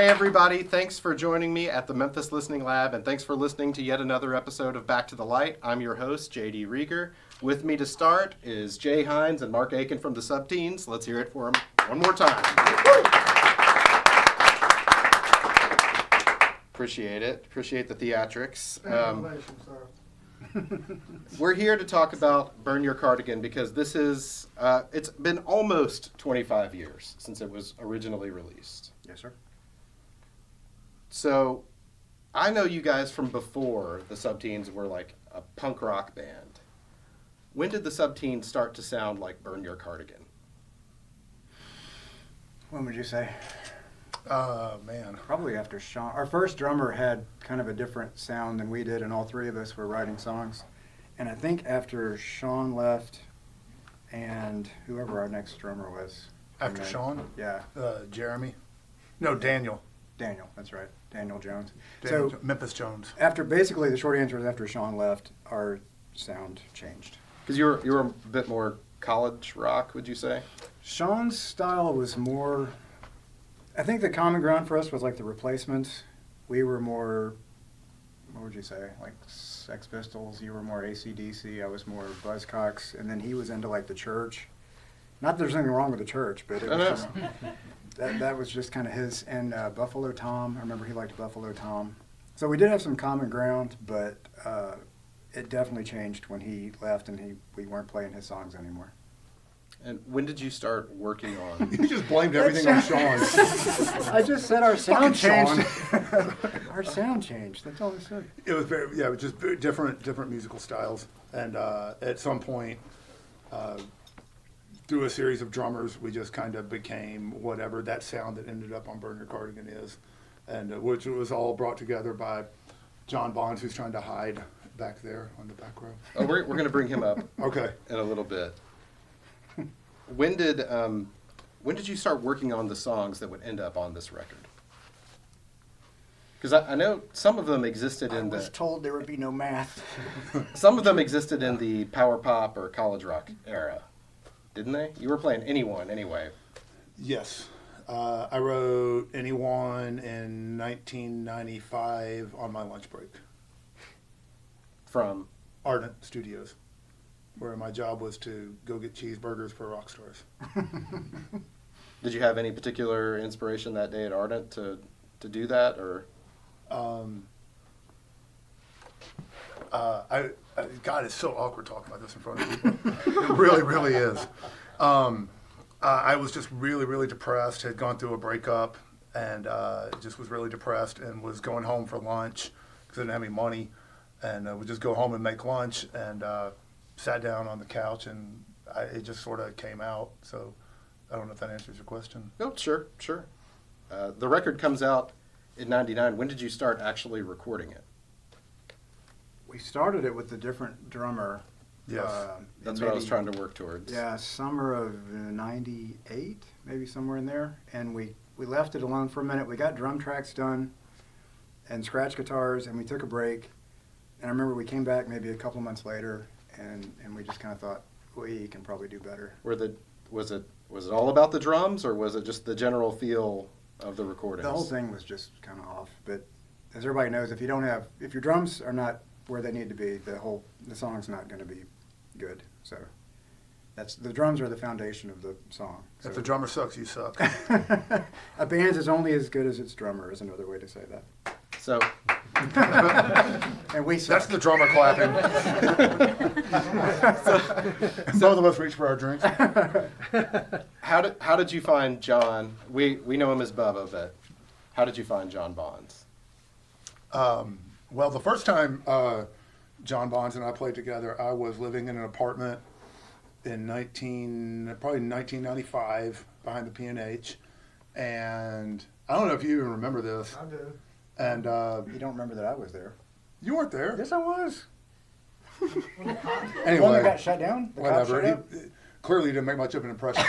Hey everybody, thanks for joining me at the Memphis Listening Lab, and thanks for listening to yet another episode of Back to the Light. I'm your host, JD Reager. With me to start is Jay Hines and Mark Akin from the Subteens. Let's hear it for them one more time. Appreciate it. Appreciate the theatrics. We're here to talk about Burn Your Cardigan because this is, it's been almost 25 years since it was originally released. Yes, sir. So, I know you guys from before the Subteens were like a punk rock band. When did the Subteens start to sound like Burn Your Cardigan? When would you say? Man. Probably after Sean. Our first drummer had kind of a different sound than we did, and all three of us were writing songs. And I think after Sean left and whoever our next drummer was. After Sean? Yeah. Jeremy? No, Daniel. Daniel, that's right. Daniel Jones. So Memphis Jones. After, basically, the short answer is after Sean left, our sound changed. Because you were a bit more college rock, would you say? Sean's style was more, I think the common ground for us was like the Replacements. We were more, what would you say, like Sex Pistols. You were more AC/DC. I was more Buzzcocks. And then he was into like the Church. Not that there's anything wrong with the Church, but it was just, that was just kind of his. And Buffalo Tom, I remember he liked Buffalo Tom. So we did have some common ground, but it definitely changed when he left and we weren't playing his songs anymore. And when did you start working on? You just blamed everything on Sean. I just said our sound changed. Sean. Our sound changed. That's all I said. It was it was just very different musical styles. And at some point, through a series of drummers, we just kind of became whatever that sound that ended up on Burn Your Cardigan is. And which was all brought together by John Bonds, who's trying to hide back there on the back row. Oh, we're going to bring him up Okay. in a little bit. When did you start working on the songs that would end up on this record? Because I know some of them existed in I was told there would be no math. some of them existed in the power pop or college rock era, didn't they? You were playing Anyone anyway. Yes. I wrote Anyone in 1995 on my lunch break. From Ardent Studios, where my job was to go get cheeseburgers for rock stars. Did you have any particular inspiration that day at Ardent to do that, or? God, it's so awkward talking about this in front of people. It really, really is. I was just really, really depressed. Had gone through a breakup, and just was really depressed, and was going home for lunch because I didn't have any money, and would just go home and make lunch, and sat down on the couch, and it just sort of came out. So I don't know if that answers your question. No, sure. The record comes out in '99. When did you start actually recording it? We started it with a different drummer. Yes. That's what I was trying to work towards. Yeah, summer of '98, maybe somewhere in there. And we left it alone for a minute. We got drum tracks done and scratch guitars, and we took a break. And I remember we came back maybe a couple months later, and we just kind of thought, we can probably do better. Was it all about the drums, or was it just the general feel of the recordings? The whole thing was just kind of off. But as everybody knows, if your drums are not where they need to be, the song's not going to be good. So the drums are the foundation of the song. So. If the drummer sucks, you suck. A band is only as good as its drummer is another way to say that. So, and we suck. That's the drummer clapping. Both of us reach for our drinks. how did you find John? We know him as Bubba, but how did you find John Bonds? Well, the first time John Bonds and I played together, I was living in an apartment in 1995 behind the P&H, and I don't know if you even remember this. I do. And You don't remember that I was there? you weren't there. Yes, I was. Anyway, The one that got shut down? The cops whatever. shut up? Clearly didn't make much of an impression.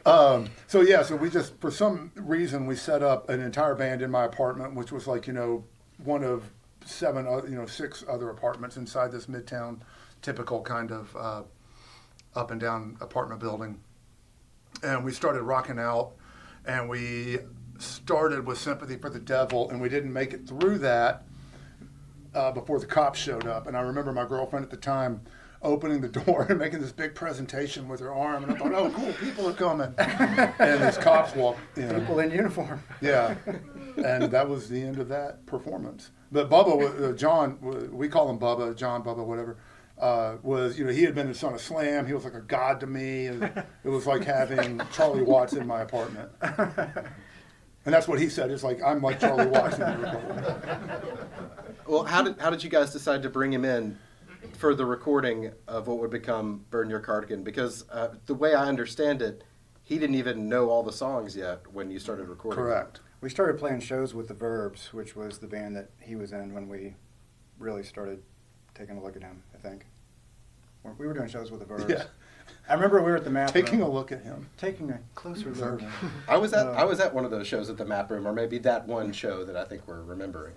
So we just, for some reason, we set up an entire band in my apartment, which was like, one of 6 other apartments inside this Midtown typical kind of up and down apartment building. And we started rocking out, and we started with Sympathy for the Devil, and we didn't make it through that before the cops showed up. And I remember my girlfriend at the time opening the door and making this big presentation with her arm, and I thought, oh, cool, people are coming. And these cops walked in. People in uniform. Yeah, and that was the end of that performance. But Bubba, John, we call him Bubba, John Bubba, whatever, was, he had been on a slam. He was like a god to me. And it was like having Charlie Watts in my apartment. And that's what he said. It's like, I'm like Charlie Watts in your apartment. Well, how did you guys decide to bring him in for the recording of what would become Burn Your Cardigan? Because the way I understand it, he didn't even know all the songs yet when you started recording. Correct. We started playing shows with the Verbs, which was the band that he was in when we really started taking a look at him, I think. We were doing shows with the Verbs. Yeah. I remember we were at the Map Taking Room. a look at him. Taking a closer look. I was at one of those shows at the Map Room, or maybe that one show that I think we're remembering.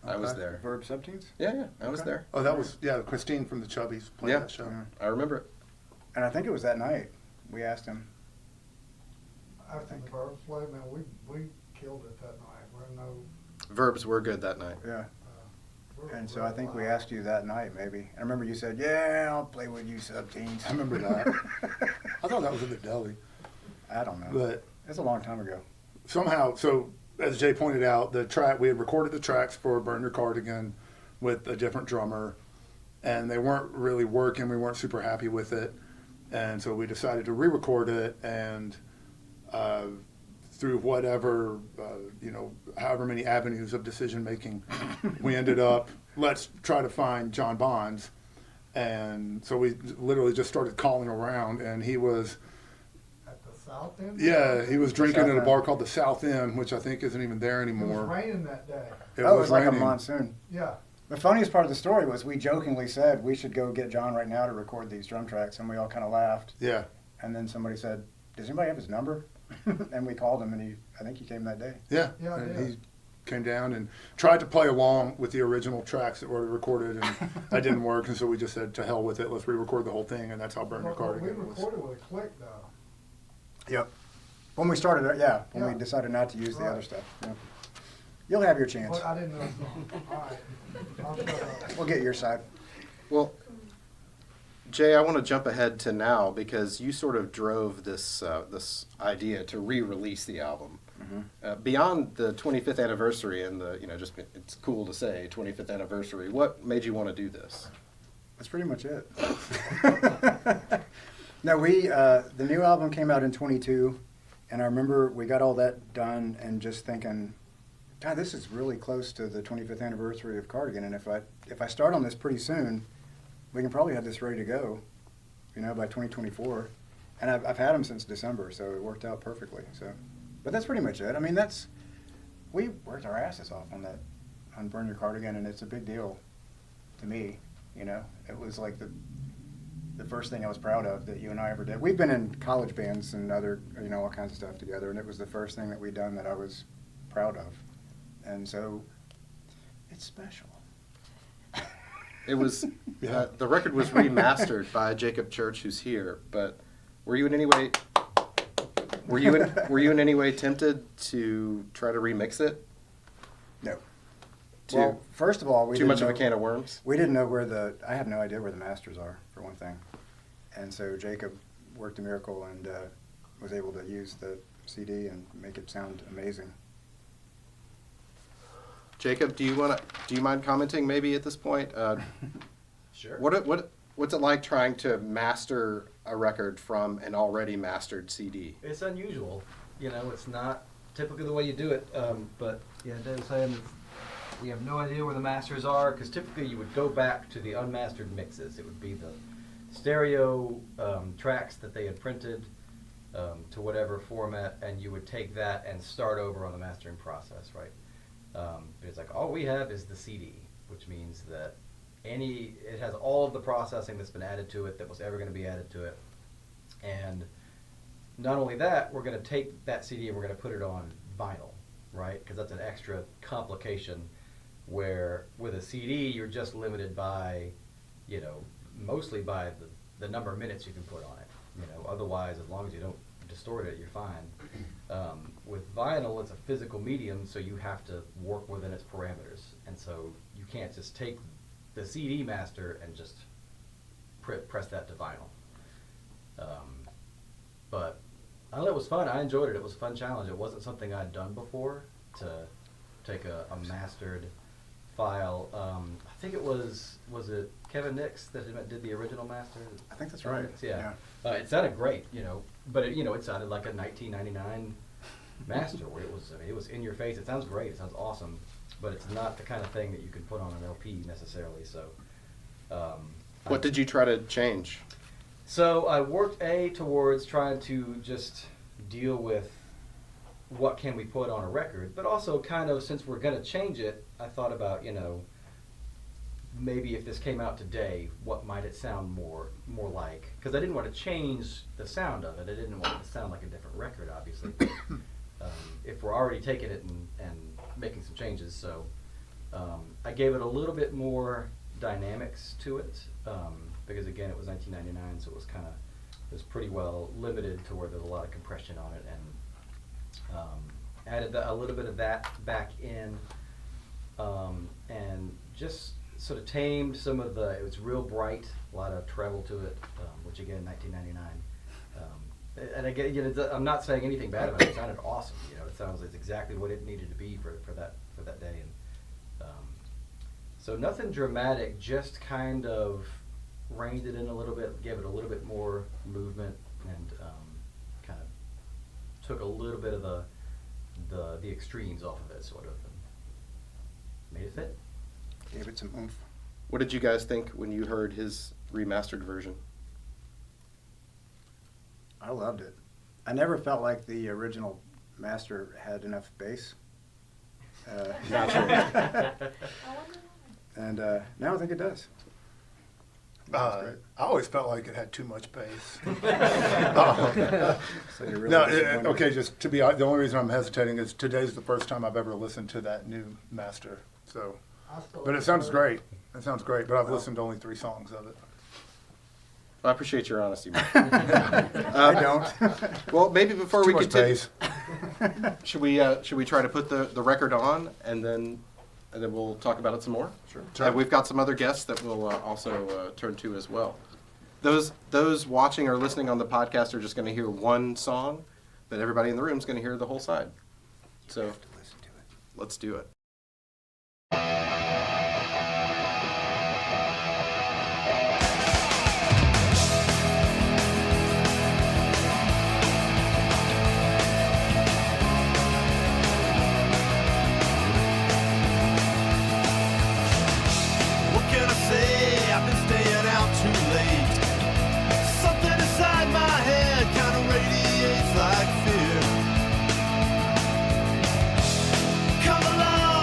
I was Okay. there. Verb Subteens? Yeah, I was Okay. there. Oh, that was, Christine from the Chubbies played Yeah. that show. Yeah. I remember it. And I think it was that night we asked him. After the Verbs played, man, we killed it that night. We're no. Verbs were good that night. Yeah. we're And so I think we live. asked you that night, maybe. I remember you said, yeah, I'll play with you, Subteens. I remember that. I thought that was in the deli. I don't know. But It's a long time ago. somehow, so as Jay pointed out, we had recorded the tracks for Burn Your Cardigan with a different drummer, and they weren't really working. We weren't super happy with it. And so we decided to re-record it, and through whatever, however many avenues of decision making, we ended up, let's try to find John Bonds. And so we literally just started calling around, and he was, At the south end? he was drinking South at a End. bar called the South End, which I think isn't even there It was anymore. raining that day. It was like a raining. monsoon. Yeah. The funniest part of the story was we jokingly said we should go get John right now to record these drum tracks, and we all kind of laughed. Yeah, And then somebody said, does anybody have his number? And we called him, and I think he came that day. yeah. Yeah, And yeah. he came down and tried to play along with the original tracks that were recorded, and that didn't work. And so we just said, to hell with it, let's re-record the whole thing, and that's how Burn Your Well, we Cardigan was. recorded with a click, though. Yep. When we started it, yeah. When we Yeah. decided not to use the Right. other stuff. Yeah. You'll have your chance. But I didn't know. All right. I'll shut up. We'll get your side. Well, Jay, I want to jump ahead to now because you sort of drove this idea to re-release the album. Beyond the 25th anniversary and it's cool to say 25th anniversary. What made you want to do this? That's pretty much it. No, the new album came out in 22, and I remember we got all that done and just thinking, God, this is really close to the 25th anniversary of Cardigan, and if I start on this pretty soon, we can probably have this ready to go, by 2024. And I've had them since December, so it worked out perfectly. So, but that's pretty much it. I mean, we worked our asses off on Burn Your Cardigan, and it's a big deal to me. It was like the first thing I was proud of that you and I ever did. We've been in college bands and other, all kinds of stuff together, and it was the first thing that we'd done that I was proud of. And so, it's special. It was the record was remastered by Jacob Church, who's here. But were you in any way tempted to try to remix it? No. To- Well, first of all, Too much of a can of worms? We didn't know I have no idea where the masters are, for one thing. And so Jacob worked a miracle and was able to use the CD and make it sound amazing. Jacob, do you mind commenting maybe at this point? Sure. What's it like trying to master a record from an already mastered CD? It's unusual. It's not typically the way you do it. But yeah, Dave's saying we have no idea where the masters are because typically you would go back to the unmastered mixes. It would be the stereo tracks that they had printed to whatever format, and you would take that and start over on the mastering process, right? But it's like all we have is the CD, which means that it has all of the processing that's been added to it that was ever going to be added to it. And not only that, we're going to take that CD and we're going to put it on vinyl, right? Because that's an extra complication where with a CD, you're just limited by, mostly by the number of minutes you can put on it. Otherwise, as long as you don't distort it, you're fine. With vinyl, it's a physical medium, so you have to work within its parameters, and so you can't just take the CD master and just press that to vinyl. But I don't know, it was fun. I enjoyed it. It was a fun challenge. It wasn't something I'd done before, to take a mastered file. I think it was it Kevin Nix that did the original master? I think that's right. Yeah. It sounded great, but it sounded like a 1999 master where it was in your face. It sounds great. It sounds awesome, but it's not the kind of thing that you can put on an LP necessarily. So, What did you try to change? So I worked towards trying to just deal with what can we put on a record, but also kind of, since we're going to change it, I thought about, maybe if this came out today, what might it sound more like? Because I didn't want to change the sound of it. I didn't want it to sound like a different record, obviously. If we're already taking it and making some changes, so I gave it a little bit more dynamics to it, because again, it was 1999, so it was pretty well limited to where there's a lot of compression on it, and added a little bit of that back in, and just sort of tamed some of it was real bright, a lot of treble to it, which again, 1999. And again, I'm not saying anything bad about it. It sounded awesome. It sounds like it's exactly what it needed to be for that day. And so nothing dramatic, just kind of reined it in a little bit, gave it a little bit more movement, and kind of took a little bit of the extremes off of it, sort of, and made it fit. Gave it some oomph. What did you guys think when you heard his remastered version? I loved it. I never felt like the original master had enough bass. And now I think it does. I always felt like it had too much bass. So you're really No, disappointed. okay, just to be, the only reason I'm hesitating is today's the first time I've ever listened to that new master. So, but it sounds great. It sounds great, but I've listened to only 3 songs of it. I appreciate your honesty, Mark. I don't. Well, maybe before Too we much continue, bass. should we try to put the record on, and then we'll talk about it some more? Sure. We've got some other guests that we'll also turn to as well. Those watching or listening on the podcast are just going to hear one song, but everybody in the room is going to hear the whole side. So Listen to it. let's do it. What can I say? I've been staying out too late. Something inside my head kind of radiates like fear. Come along.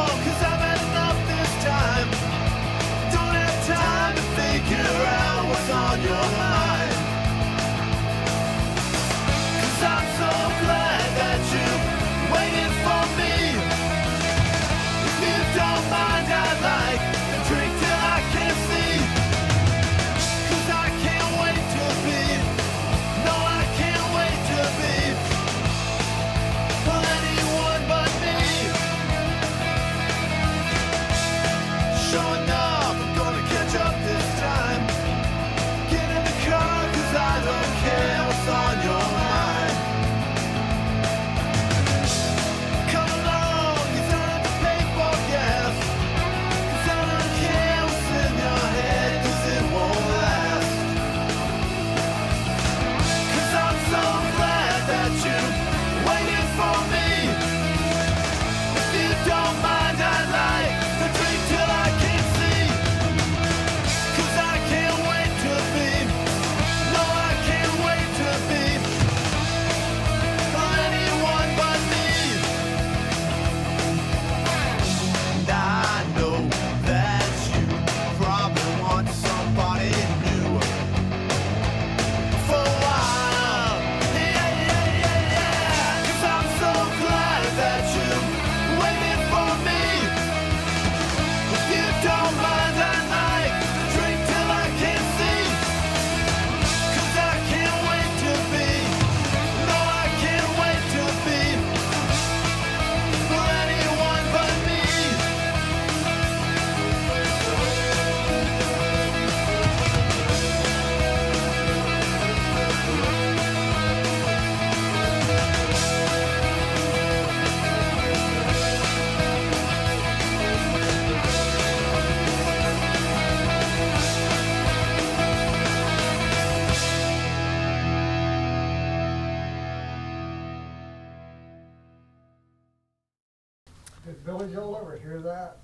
Billy Joel ever hear that?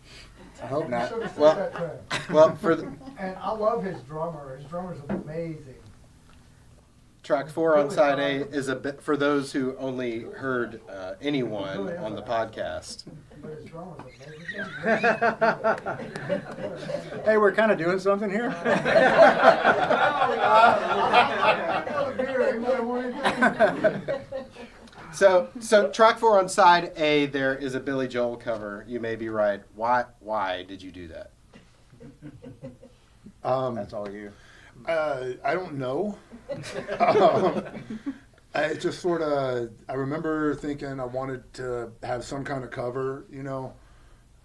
I hope not. Should have sent Well- that to him. Well, for the, And I love his drummer. His drummer's amazing. track 4 on side A is a bit for those who only heard anyone on the podcast. But his drummer's amazing. Hey, we're kind of doing something here. So track 4 on side A, there is a Billy Joel cover. You may be right. Why did you do that? That's all you. I don't know. um, I just sort of, I remember thinking I wanted to have some kind of cover,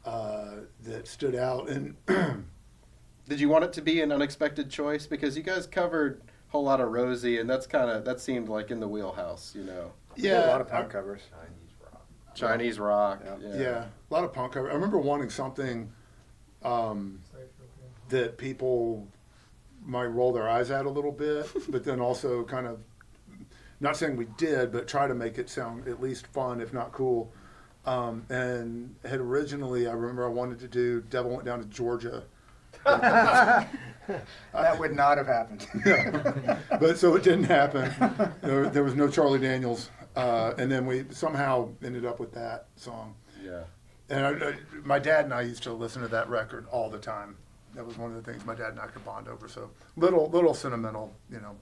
that stood out. And Did you want it to be an unexpected choice? Because you guys covered a whole lot of Rosie, and that seemed like in the wheelhouse, A lot of punk covers. Chinese rock. yeah, a lot of punk cover. I remember wanting something that people might roll their eyes at a little bit, but then also kind of, not saying we did, but try to make it sound at least fun, if not cool. And had originally, I remember I wanted to do Devil Went Down to Georgia. That would not have happened. But so it didn't happen. There was no Charlie Daniels. And then we somehow ended up with that song. Yeah. And my dad and I used to listen to that record all the time. That was one of the things my dad and I could bond over. So little sentimental,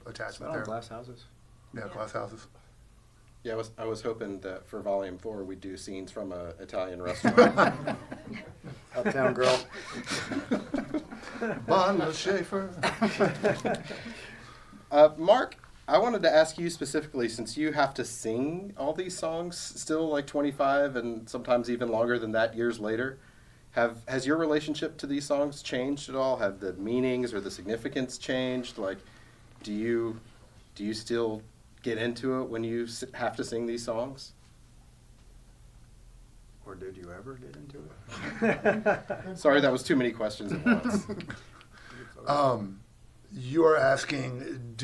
attachment there. Glass houses. Yeah, glass houses. Yeah, I was hoping that for Volume 4 we'd do scenes from an Italian restaurant. Uptown Grill. Bonda Schaefer. Mark, I wanted to ask you specifically, since you have to sing all these songs still like 25 and sometimes even longer than that years later, has your relationship to these songs changed at all? Have the meanings or the significance changed? Like, do you still get into it when you have to sing these songs? Or did you ever get into it? Sorry, that was too many questions at once. You're asking,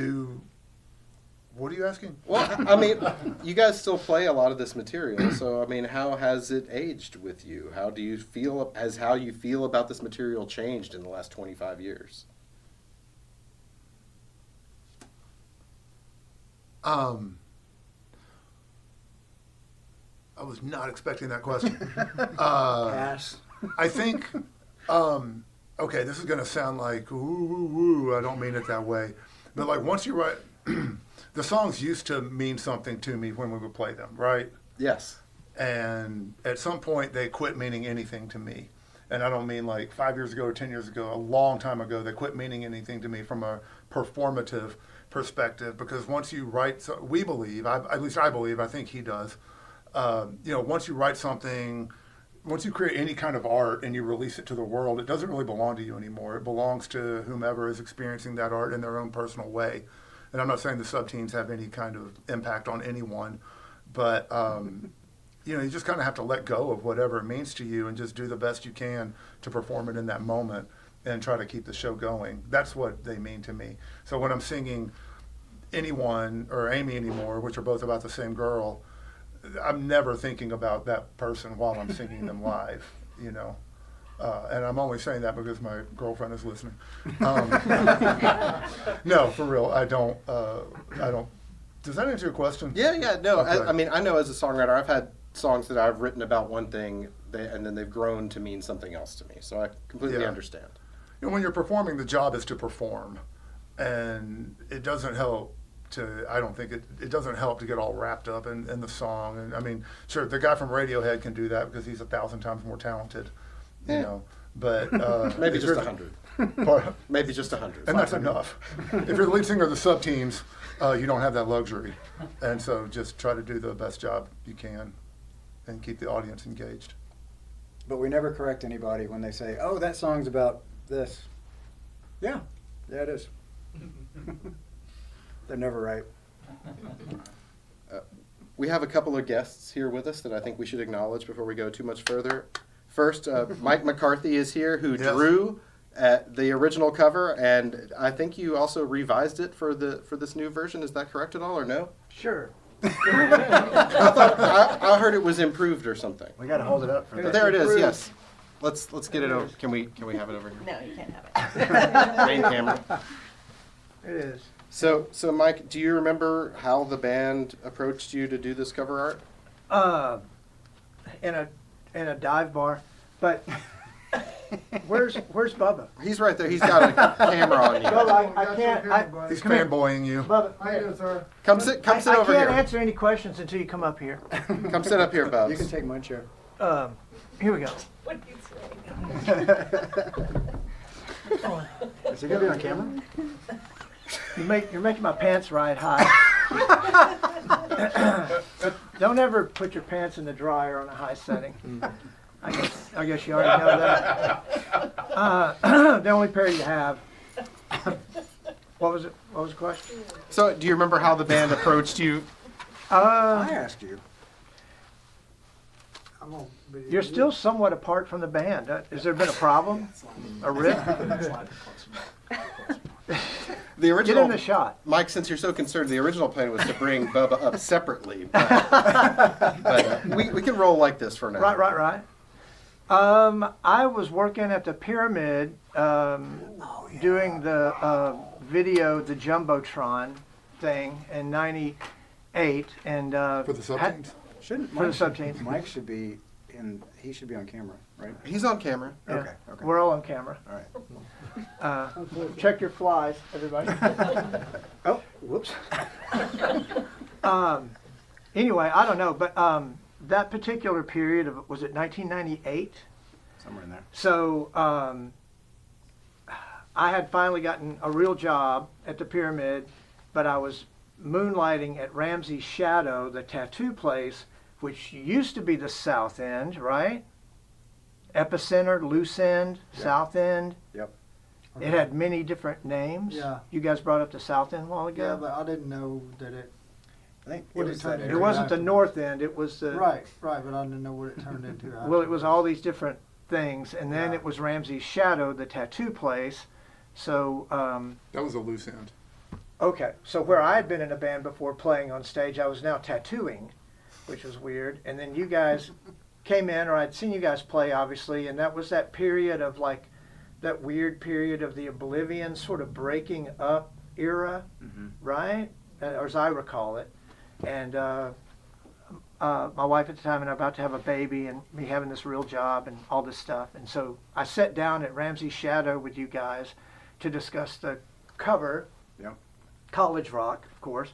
what are you asking? Well, I mean, you guys still play a lot of this material, so I mean, how has it aged with you? How do you feel? Has how you feel about this material changed in the last 25 years? I was not expecting that question. Pass. I think, okay, this is going to sound like, ooh, I don't mean it that way. But like once you write, the songs used to mean something to me when we would play them, right? Yes. And at some point they quit meaning anything to me. And I don't mean like 5 years ago or 10 years ago, a long time ago, they quit meaning anything to me from a performative perspective. Because once you write, so we believe, at least I believe, I think he does, once you write something, once you create any kind of art and you release it to the world, it doesn't really belong to you anymore. It belongs to whomever is experiencing that art in their own personal way. And I'm not saying the Subteens have any kind of impact on anyone, but you just kind of have to let go of whatever it means to you and just do the best you can to perform it in that moment and try to keep the show going. That's what they mean to me. So when I'm singing Anyone or Amy Anymore, which are both about the same girl, I'm never thinking about that person while I'm singing them live, and I'm only saying that because my girlfriend is listening. No, for real, I don't. Does that answer your question? Yeah, no. Okay. I mean, I know as a songwriter, I've had songs that I've written about one thing, and then they've grown to mean something else to me. So I completely Yeah. understand. When you're performing, the job is to perform, and it doesn't help I don't think it doesn't help to get all wrapped up in the song. And I mean, sure, the guy from Radiohead can do that because he's 1,000 times more talented, but Maybe it's just really- 100. Maybe just 100. And that's enough. If you're the lead singer of the Subteens, you don't have that luxury. And so just try to do the best job you can and keep the audience engaged. But we never correct anybody when they say, "Oh, that song's about this." Yeah, it is. They're never right. We have a couple of guests here with us that I think we should acknowledge before we go too much further. First, Mike McCarthy is here, who Yes. drew the original cover, and I think you also revised it for this new version. Is that correct at all, or no? Sure. I heard it was improved or something. We gotta hold it up for But that. there it is. Yes. Let's get it over. Can we have it over here? No, you can't have it. Main camera. It is. So Mike, do you remember how the band approached you to do this cover art? In a dive bar, but where's Bubba? He's right there. He's got a camera on you. Bubba, I Got can't. your I, camera, buddy. He's Come here. fanboying you. Bubba, Thank you, sir. Come sit I over can't here. answer any questions until you come up here. Come sit up here, Bubs. You can take my chair. Here we go. What do you say? Is he gonna be on camera? You're making my pants ride high. Don't ever put your pants in the dryer on a high setting. I guess you already know that. The only pair you have. What was it? What was the question? So, do you remember how the band approached you? I asked you. I'm gonna be. You're still somewhat apart from the band. Has there been a problem? A rift? The Get original, in the shot. Mike, since you're so concerned, the original plan was to bring Bubba up separately. But we can roll like this for now. Right. I was working at the Pyramid doing the video, the Jumbotron thing in '98, and For the Subteens? Shouldn't For the Mike should- Subteens. Mike should be in. He should be on camera, right? He's on camera. Yeah, Okay. we're all on camera. All right. Check your flies, everybody. Oh, whoops. Anyway, I don't know, but that particular period of, was it 1998? Somewhere in there. So I had finally gotten a real job at the Pyramid, but I was moonlighting at Ramsey's Shadow, the tattoo place, which used to be the South End, right? Epicenter, Loose End, Yeah. South End. Yep. It had many different names. Yeah. You guys brought up the South End a while Yeah, ago. but I didn't know that it. I think What it did was it turn that into? It area. wasn't the North End, it was the... Right, but I didn't know what it turned into. Well, it was all these different things, and then Yeah. it was Ramsey's Shadow, the tattoo place. So, That was a loose end. okay, so where I had been in a band before playing on stage, I was now tattooing, which was weird. And then you guys came in, or I'd seen you guys play, obviously, and that was that period of like, that weird period of the Oblivion sort of breaking up era, Mhm. right? Or as I recall it. And my wife at the time and I about to have a baby and me having this real job and all this stuff. And so I sat down at Ramsey's Shadow with you guys to discuss the cover, Yep. College Rock, of course.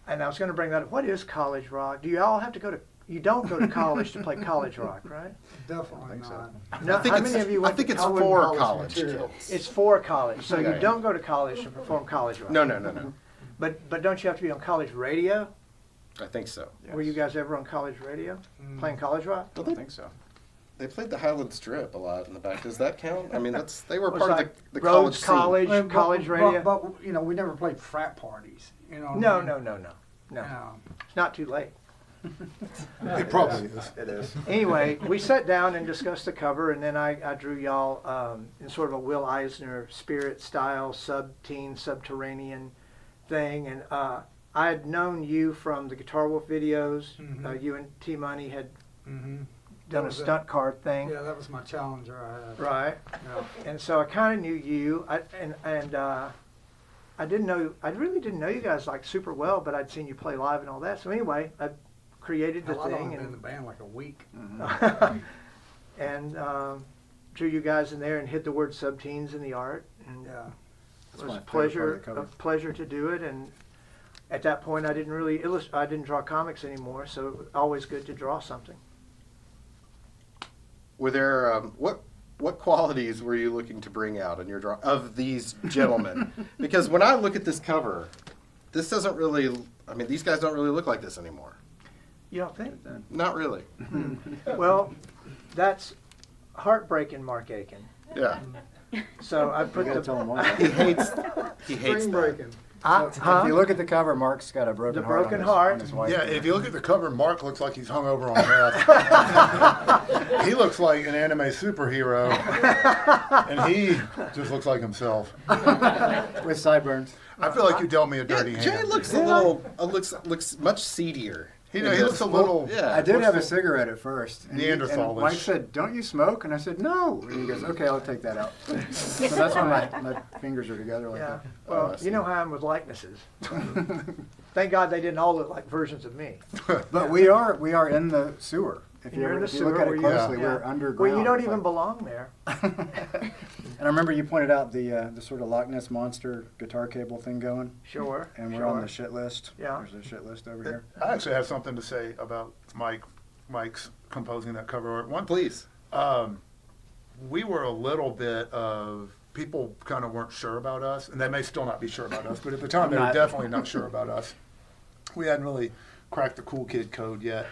And I was going to bring that up. What is College Rock? Do you all have to go to, you don't go to college to play College Rock, right? Definitely think so. not. No, I think how it's, many of you I went think to it's college? for college material. kids. It's for college, so Okay. you don't go to college to perform College Rock. No. But don't you have to be on college radio? I think so. Yes. Were you guys ever on college radio playing College Rock? I don't think so. They played the Highland Strip a lot in the back. Does that count? I mean, they were Was part of like the college Rhodes scene. College, Well, college but, radio? But, you know, we never played frat parties. You know. what I No, mean? no. No. It's not too late. It probably is. It is. Anyway, we sat down and discussed the cover, and then I drew y'all in sort of a Will Eisner spirit style, subteen, subterranean thing. And I had known you from the Guitar Wolf videos. Mhm. You and T Money had Mm-hmm. done a was it. stunt card thing. Yeah, that was my challenger I had. Right. Yeah. And so I kind of knew you, I didn't know, I really didn't know you guys like super well, but I'd seen you play live and all that. So anyway, I created the Hell, I'd only thing been in the and band like a week. and drew you guys in there and hit the word subteens in the art. And Yeah. it That's was my a favorite part pleasure, of the cover. a pleasure to do it. And at that point, I didn't really I didn't draw comics anymore, so it was always good to draw something. Were there what qualities were you looking to bring out in your draw of these gentlemen? Because when I look at this cover, this doesn't really. I mean, these guys don't really look like this anymore. You don't think? Not really. Well, that's heartbreaking, Mark Akin. Yeah. So I You put gotta the tell him why. He hates. He hates Spring that. breaking. If you look at the cover, Mark's got a broken The heart. broken on heart. on his wife. Yeah, if you look at the cover, Mark looks like he's hungover on meth. He looks like an anime superhero, and he just looks like himself. With sideburns. I feel like you dealt me a Yeah, dirty hand. Jay looks a little looks much seedier. He looks a little. Yeah. I did what's have a the- cigarette at first. And Neanderthalish. Mike said, "Don't you smoke?" And I said, "No." And he goes, "Okay, I'll take that out." So that's why my fingers are together like Yeah. that. Well, I see. you know how I'm with likenesses. Thank God they didn't all look like versions of me. But we are in the sewer. If You're in the if you look sewer at where it you- closely, yeah. we're underground. Well, you don't It's even like- belong there. And I remember you pointed out the sort of Loch Ness Monster guitar cable thing going, Sure. and we're sure. on the shit list. Yeah. There's a shit list over here. I actually have something to say about Mike's composing that cover art. One, Please. we were a little bit of people kind of weren't sure about us, and they may still not be sure about us, but at the time I'm they were not. definitely not sure about us. We hadn't really cracked the cool kid code yet,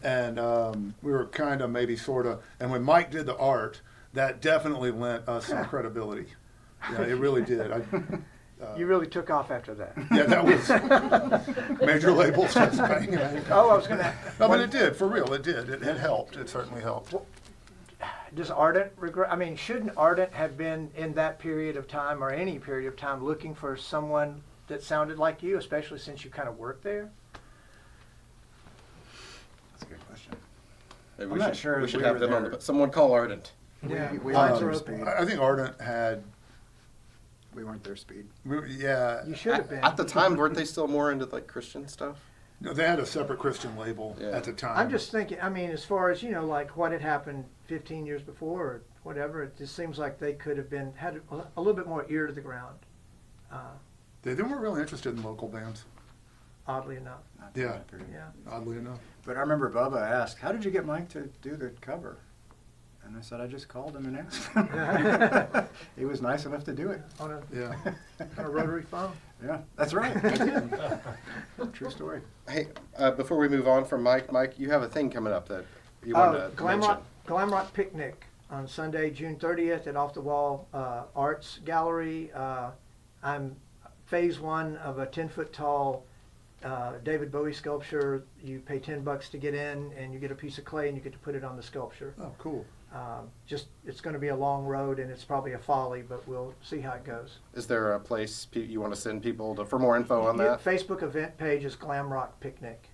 and we were kind of maybe sort of. And when Mike did the art, that definitely lent us some credibility. Yeah, it really did. You really took off after that. Yeah, that was major labels just banging. Oh, I was going to. No, but it did, for real, it did. It helped. It certainly helped. Does Ardent regret? I mean, shouldn't Ardent have been in that period of time or any period of time looking for someone that sounded like you, especially since you kind of worked there? That's a good question. Maybe I'm not sure we if should we have were them on there. the. Someone call Ardent. Yeah. We Um, weren't their speed. I think Ardent had, We weren't their speed. yeah, You should have At, been. at the time, weren't they still more into like Christian stuff? no, they had a separate Christian label Yeah. at the time. I'm just thinking, I mean, as far as, like what had happened 15 years before or whatever, it just seems like they could have had a little bit more ear to the ground, They weren't really interested in local bands, oddly enough. Not Yeah. that period. Yeah. oddly enough. But I remember Bubba asked, "How did you get Mike to do the cover?" And I said, "I just called him and asked him." He was nice enough to do it. On a, Yeah. on a rotary phone. Yeah, that's right. I did. True story. Hey, before we move on from Mike, you have a thing coming up that you want to mention. Glam Rock Picnic on Sunday, June 30th at Off the Wall Arts Gallery. I'm phase one of a 10-foot tall David Bowie sculpture. You pay $10 to get in, and you get a piece of clay, and you get to put it on the sculpture. Oh, cool. It's going to be a long road, and it's probably a folly, but we'll see how it goes. Is there a place you want to send people to for more info on that? Facebook event page is Glam Rock Picnic.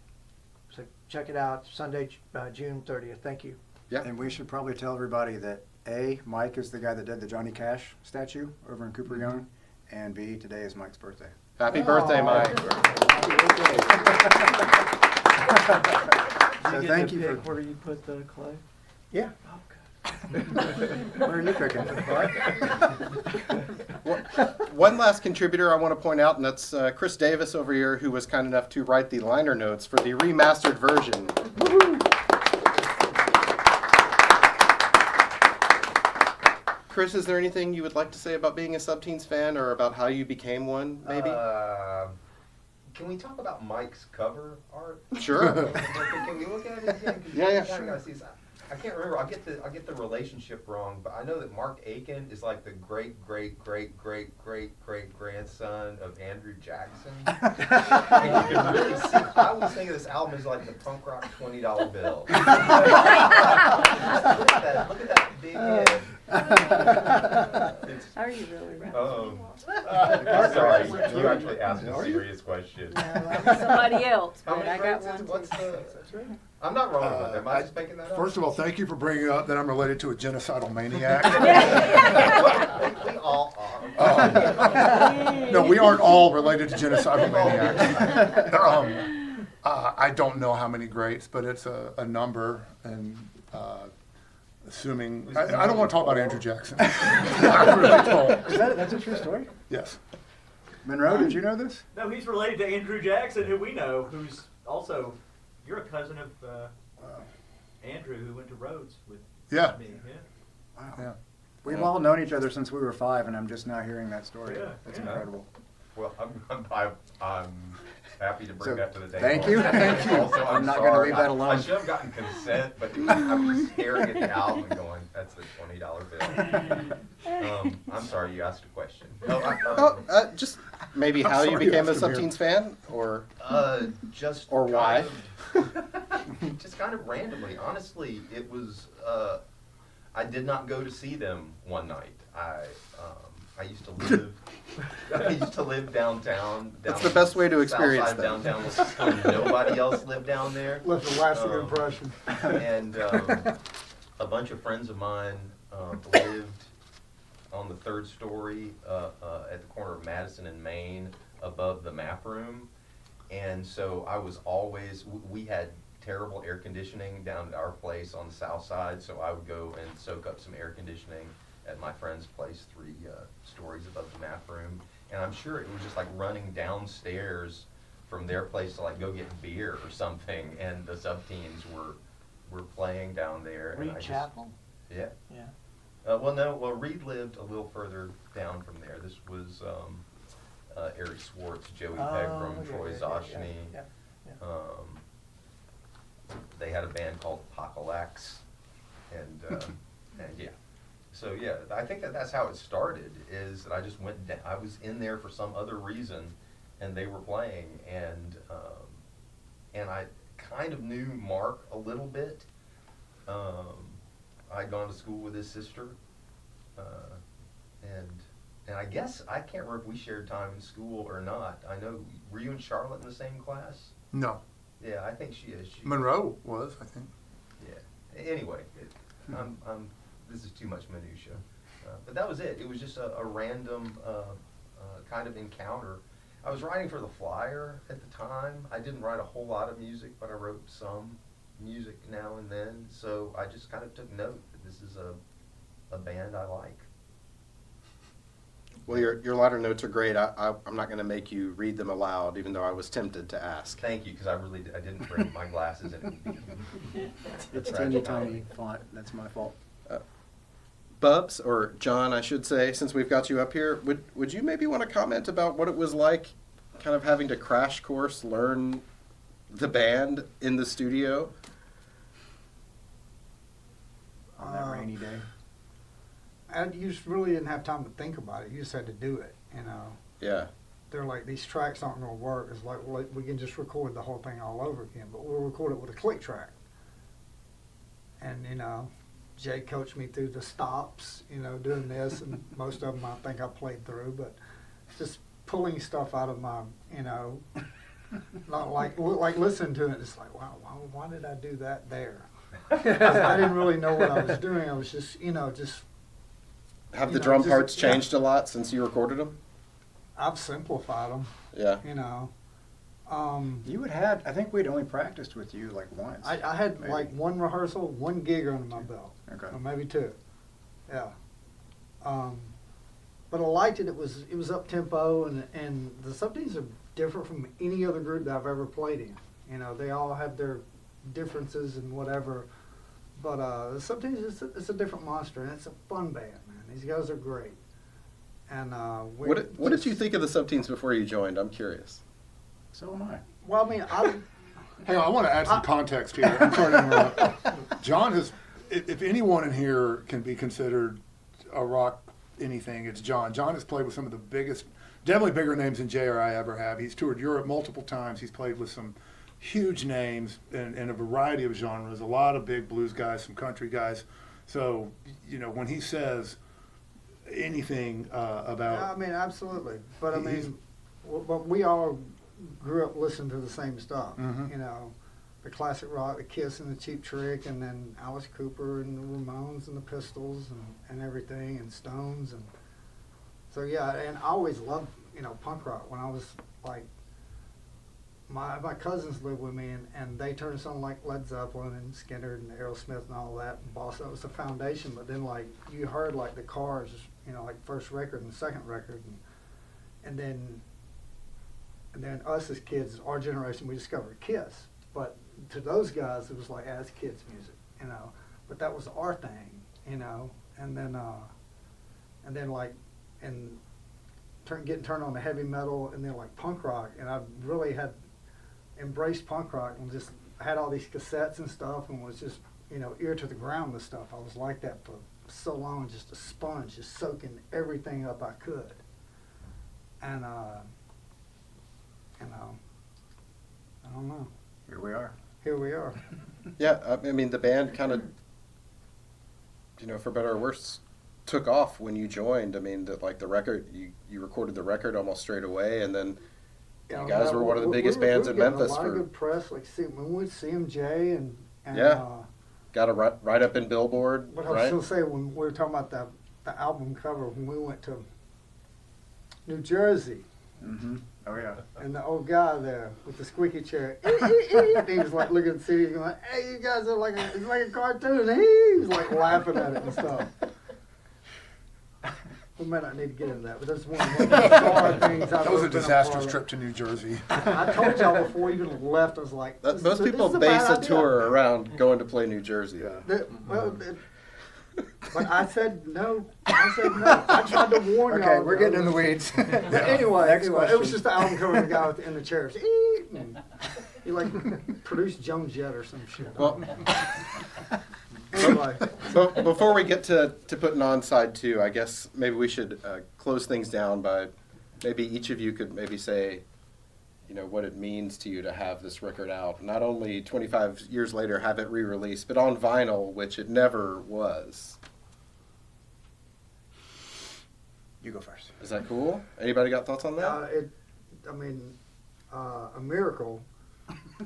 So check it out, Sunday, June 30th. Thank you. Yeah. And we should probably tell everybody that A, Mike is the guy that did the Johnny Cash statue over in Cooper Young, and B, today is Mike's birthday. Happy birthday, Mike. So thank you for. Where do you put the clay? Yeah. Where are you cooking? One last contributor I want to point out, and that's Chris Davis over here, who was kind enough to write the liner notes for the remastered version. Chris, is there anything you would like to say about being a Subteens fan, or about how you became one, maybe? Can we talk about Mike's cover art? Sure. Can we look at it again? 'Cause Yeah, you sure. gotta see this. I can't remember. I get the relationship wrong, but I know that Mark Akin is like the great grandson of Andrew Jackson. And you can really see. I always think of this album as like the punk rock $20 bill. Look at that! Look at that big head. Are you really right? Sorry, you actually asked a serious question. Somebody else, How but many I got grades is one what's too. the? I'm not wrong about that. Am I just making that up? First of all, thank you for bringing up that I'm related to a genocidal maniac. We all are. No, we aren't all related to genocidal maniacs. I don't know how many greats, but it's a number, and assuming I don't want to talk about Andrew Jackson. I really don't. That's a true story? Yes. Monroe, did you know this? No, he's related to Andrew Jackson, who we know, who's also, you're a cousin of Andrew, who went to Rhodes with Yeah. me. Yeah. Wow. Yeah. We've all known each other since we were 5, and I'm just now hearing that story. Yeah, That's yeah. incredible. Well, I'm happy to bring So, that to the table. thank you, thank you. Also, I'm not gonna sorry. leave that I alone. should have gotten consent, but I'm staring at the album and going, "That's a $20 bill." I'm sorry, you asked a question. No, Just maybe I'm how you sorry became a asked him here. Subteens fan, or Just Or why? Just kind of randomly. Honestly, it was. I did not go to see them one night. I used to live. I used to live downtown. That's the best way to south experience side them. downtown. When nobody else lived down there. Left a lasting Um, impression. And a bunch of friends of mine lived on the third story at the corner of Madison and Main, above the map room. And so I was always, we had terrible air conditioning down at our place on the south side, so I would go and soak up some air conditioning at my friend's place 3 stories above the map room. And I'm sure it was just like running downstairs from their place to like go get beer or something, and the Subteens were playing down there. And I Reed just, Chapel? Yeah. Yeah. Well, Reed lived a little further down from there. This was Eric Swartz, Joey Pegram, okay, Troy yeah, Zoshny. yeah. They had a band called Apocalypse, and yeah. So yeah, I think that's how it started. Is that I just went down. I was in there for some other reason, and they were playing, and I kind of knew Mark a little bit. I'd gone to school with his sister, and I guess I can't remember if we shared time in school or not. I know, were you and Charlotte in the same class? No. Yeah, I think she is. Monroe was, I think. Yeah. Anyway, this is too much minutia, but that was it. It was just a random kind of encounter. I was writing for the Flyer at the time. I didn't write a whole lot of music, but I wrote some music now and then. So I just kind of took note that this is a band I like. well, your latter notes are great. I'm not going to make you read them aloud, even though I was tempted to ask. Thank you, because I didn't bring my glasses in. It's Tragic tiny irony. font. That's my fault. Bubs, or John, I should say, since we've got you up here, would you maybe want to comment about what it was like, kind of having to crash course learn the band in the studio? On that rainy day. And you just really didn't have time to think about it. You just had to do it, you know. Yeah. They're like, these tracks aren't going to work. It's like, well, we can just record the whole thing all over again, but we'll record it with a click track. And, you know, Jay coached me through the stops, you know, doing this, and most of them I think I played through, but just pulling stuff out of my, you know, not like listening to it, it's like, wow, why did I do that there? I didn't really know what I was doing. I was just, you know, just. Have You the know, drum just- parts yeah. changed a lot since you recorded them? I've simplified them, Yeah. you know. You had had, I think we'd only practiced with you like once. I had maybe. like one rehearsal, one gig under my belt, Okay. or maybe 2. Yeah. But I liked it. It was up tempo, and the Subteens are different from any other group that I've ever played in. You know, they all have their differences and whatever. But the Subteens it's a different monster, and it's a fun band, man. These guys are great. And What did you think of the Subteens before you joined? I'm curious. So am I. Well, I mean, Hang on, I want to add some context here. I'm sorry to interrupt. John has, if anyone in here can be considered a rock anything, it's John. John has played with some of the biggest, definitely bigger names than Jay or I ever have. He's toured Europe multiple times. He's played with some huge names in a variety of genres, a lot of big blues guys, some country guys. So, you know, when he says anything about... I mean, absolutely. But I He's- mean, but we all grew up listening to the same stuff. Mhm. You know, the classic rock, the Kiss and the Cheap Trick, and then Alice Cooper and the Ramones and the Pistols and everything, and Stones. And so, yeah, and I always loved, you know, punk rock. When I was like, my cousins lived with me, and they turned something like Led Zeppelin and Skinner and Aerosmith and all that. And Boston, it was the foundation. But then, like, you heard, like, the Cars, you know, like first record and second record. And then us as kids, our generation, we discovered Kiss. But to those guys, it was like as kids music, you know. But that was our thing, you know. And then getting turned on to heavy metal, and then like punk rock. And I really had embraced punk rock and just had all these cassettes and stuff, and was just, you know, ear to the ground with stuff. I was like that for so long, just a sponge, just soaking everything up I could. And don't know. Here we are. Here we are. Yeah, I mean, the band kind of, for better or worse, took off when you joined. I mean, the record, you recorded the record almost straight away, and then you guys were one of the biggest bands in Memphis. A lot of good press, like when we would CMJ and yeah, got a right up in Billboard. But I was going to say, when we were talking about the album cover, when we went to New Jersey, Mm-hmm. Oh yeah. and the old guy there with the squeaky chair, he was like looking at the CD, going, "Hey, you guys are like it's like a cartoon." He was like laughing at it and stuff. We might not need to get into that, but that's one of the bizarre things. That was a disastrous trip to New Jersey. I told y'all before you even left, I was like, Most people base a tour around going to play New Jersey. But I said no. I tried to warn y'all. Okay, we're getting in the weeds. Anyway, Next it question. was just the album cover of the guy in the chairs. He like produced Joan Jett or some shit. Well, Anyway, but before we get to putting on side 2, I guess maybe we should close things down by maybe each of you could maybe say, what it means to you to have this record out. Not only 25 years later have it re-released, but on vinyl, which it never was. You go first. Is that cool? Anybody got thoughts on that? a miracle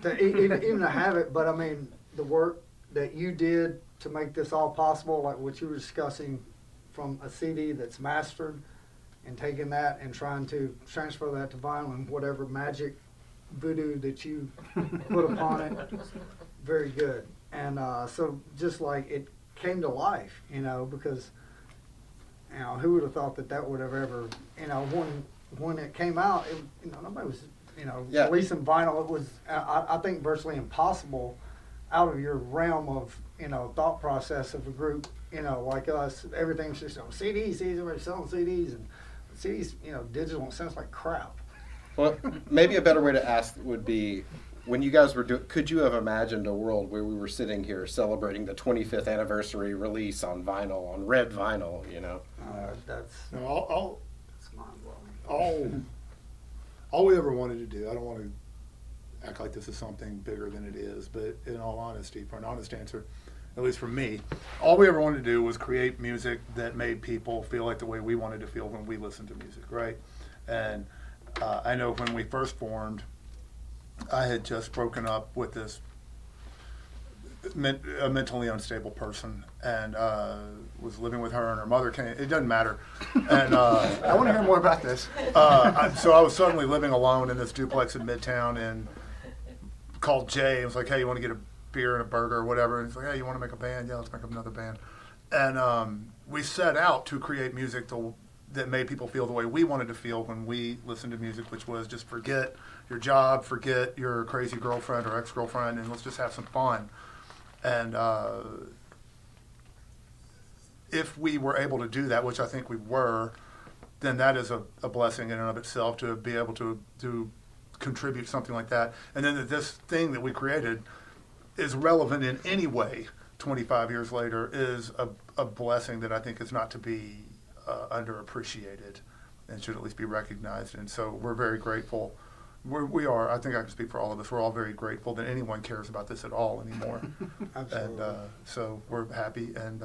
to even to have it. But I mean, the work that you did to make this all possible, like what you were discussing, from a CD that's mastered and taking that and trying to transfer that to vinyl and whatever magic voodoo that you put upon it, very good. And so just like it came to life, because who would have thought that would have ever, when it came out, nobody was, Yeah. releasing vinyl. It was, I think, virtually impossible out of your realm of, thought process of a group, like us. Everything's just on CDs. We're selling CDs, and CDs, digital, it sounds like crap. Well, maybe a better way to ask would be, when you guys were could you have imagined a world where we were sitting here celebrating the 25th anniversary release on vinyl, on red vinyl, That's mind-blowing. All we ever wanted to do, I don't want to act like this is something bigger than it is, but in all honesty, for an honest answer, at least for me, all we ever wanted to do was create music that made people feel like the way we wanted to feel when we listened to music, right? And I know when we first formed, I had just broken up with this a mentally unstable person, and was living with her, and her mother came. It doesn't matter. And I want to hear more about this. so I was suddenly living alone in this duplex in Midtown, and called Jay and was like, "Hey, you want to get a beer and a burger or whatever?" And he's like, "Hey, you want to make a band? Yeah, let's make up another band." And we set out to create music that made people feel the way we wanted to feel when we listened to music, which was just forget your job, forget your crazy girlfriend or ex-girlfriend, and let's just have some fun. And if we were able to do that, which I think we were, then that is a blessing in and of itself, to be able to contribute something like that. And then that this thing that we created is relevant in any way 25 years later is a blessing that I think is not to be underappreciated and should at least be recognized. And so we're very grateful. We are, I think I can speak for all of us, we're all very grateful that anyone cares about this at all anymore. Absolutely. And so we're happy. And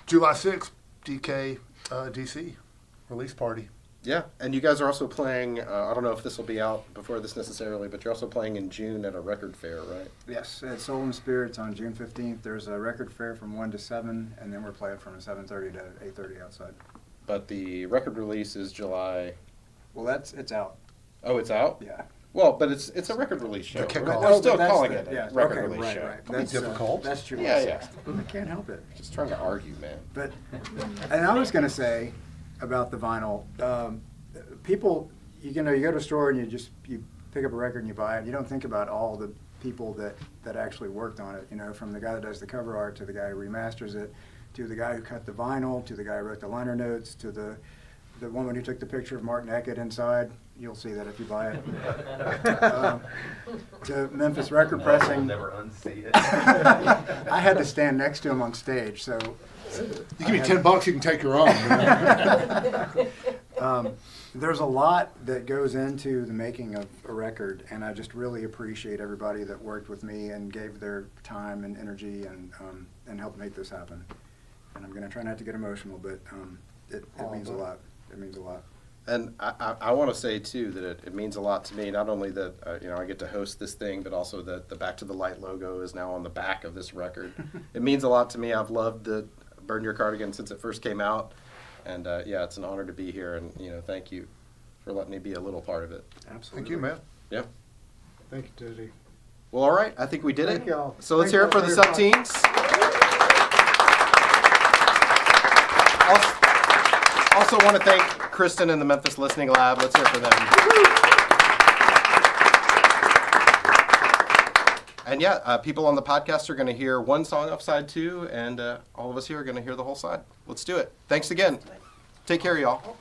July 6th, DK, DC, release party. Yeah, and you guys are also playing, I don't know if this will be out before this necessarily, but you're also playing in June at a record fair, right? Yes, at Soul and Spirits on June 15th. There's a record fair from 1 to 7, and then we're playing from 7:30 to 8:30 outside. But the record release is July. Well, it's out. Oh, it's out? Yeah. Well, but it's a record release show. The kickoff. We're Oh, still but that's calling the- it a yeah, record okay, release right, show. right. That'd be difficult. That's July Yeah, 6th. I can't help it. Just trying to argue, man. But, and I was going to say about the vinyl, people, you go to a store and you pick up a record and you buy it. You don't think about all the people that actually worked on it, from the guy that does the cover art to the guy who remasters it, to the guy who cut the vinyl, to the guy who wrote the liner notes, to the woman who took the picture of Mark naked inside. You'll see that if you buy it. To Memphis Record I'll Pressing. never unsee it. I had to stand next to him on stage, so. You give me $10, you can take your own. There's a lot that goes into the making of a record, and I just really appreciate everybody that worked with me and gave their time and energy and helped make this happen. And I'm going to try not to get emotional, but it means a lot. It means a lot. And I want to say, too, that it means a lot to me, not only that I get to host this thing, but also that the Back to the Light logo is now on the back of this record. It means a lot to me. I've loved the Burn Your Cardigan since it first came out. And, it's an honor to be here. And, thank you for letting me be a little part of it. Absolutely. Thank you, man. Yeah. Thank you, Teddy. Well, all right. I think we did Thank it. y'all. So let's Thank hear it for y'all the very much. Subteens. Also want to thank Kristen and the Memphis Listening Lab. Let's hear it for them. And people on the podcast are going to hear one song off side 2, and all of us here are going to hear the whole side. Let's do it. Thanks again. Take care, y'all.